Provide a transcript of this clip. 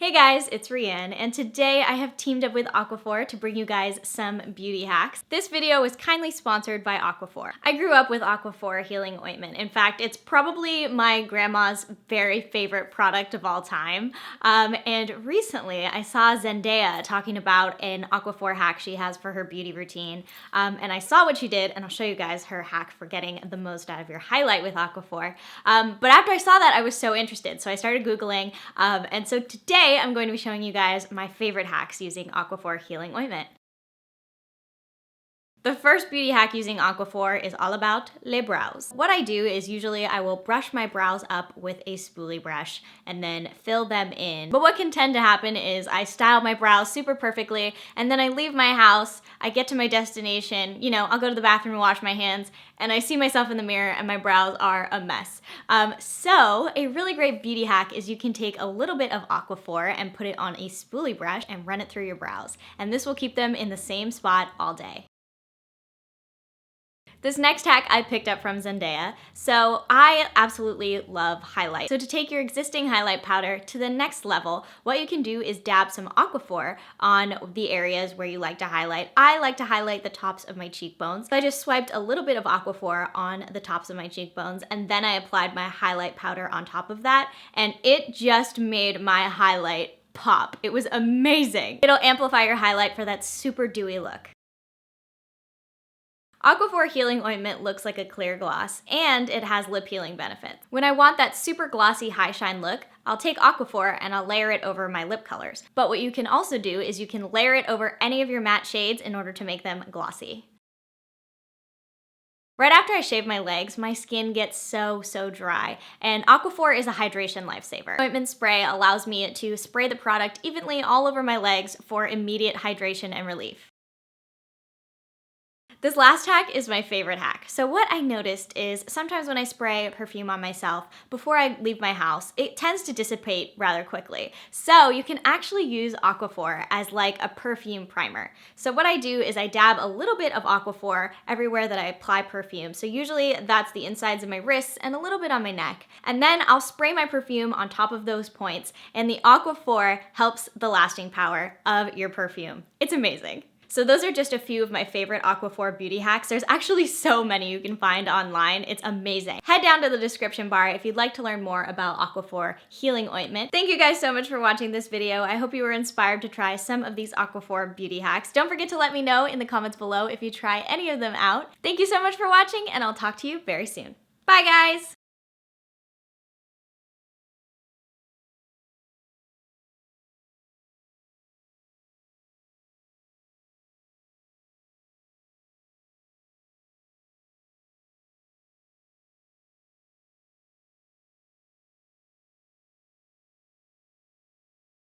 Hey guys, it's Rianne, and today I have teamed up with Aquaphor to bring you guys some beauty hacks. This video was kindly sponsored by Aquaphor. I grew up with Aquaphor Healing Ointment. In fact, it's probably my grandma's very favorite product of all time. And recently I saw Zendaya talking about an Aquaphor hack she has for her beauty routine. And I saw what she did, and I'll show you guys her hack for getting the most out of your highlight with Aquaphor. But after I saw that, I was so interested, so I started Googling. And so today I'm going to be showing you guys my favorite hacks using Aquaphor Healing Ointment. The first beauty hack using Aquaphor is all about les brows. What I do is usually I will brush my brows up with a spoolie brush and then fill them in. But what can tend to happen is I style my brows super perfectly and then I leave my house, I get to my destination, I'll go to the bathroom and wash my hands, and I see myself in the mirror and my brows are a mess. So a really great beauty hack is you can take a little bit of Aquaphor and put it on a spoolie brush and run it through your brows. And this will keep them in the same spot all day. This next hack I picked up from Zendaya. So I absolutely love highlight. So to take your existing highlight powder to the next level, what you can do is dab some Aquaphor on the areas where you like to highlight. I like to highlight the tops of my cheekbones. So I just swiped a little bit of Aquaphor on the tops of my cheekbones, and then I applied my highlight powder on top of that, and it just made my highlight pop. It was amazing. It'll amplify your highlight for that super dewy look. Aquaphor Healing Ointment looks like a clear gloss, and it has lip healing benefits. When I want that super glossy high shine look, I'll take Aquaphor and I'll layer it over my lip colors. But what you can also do is you can layer it over any of your matte shades in order to make them glossy. Right after I shave my legs, my skin gets so dry, and Aquaphor is a hydration lifesaver. Ointment spray allows me to spray the product evenly all over my legs for immediate hydration and relief. This last hack is my favorite hack. So what I noticed is sometimes when I spray perfume on myself before I leave my house, it tends to dissipate rather quickly. So you can actually use Aquaphor as like a perfume primer. So what I do is I dab a little bit of Aquaphor everywhere that I apply perfume. So usually that's the insides of my wrists and a little bit on my neck. And then I'll spray my perfume on top of those points, and the Aquaphor helps the lasting power of your perfume. It's amazing. So those are just a few of my favorite Aquaphor beauty hacks. There's actually so many you can find online. It's amazing. Head down to the description bar if you'd like to learn more about Aquaphor Healing Ointment. Thank you guys so much for watching this video. I hope you were inspired to try some of these Aquaphor beauty hacks. Don't forget to let me know in the comments below if you try any of them out. Thank you so much for watching, and I'll talk to you very soon. Bye guys!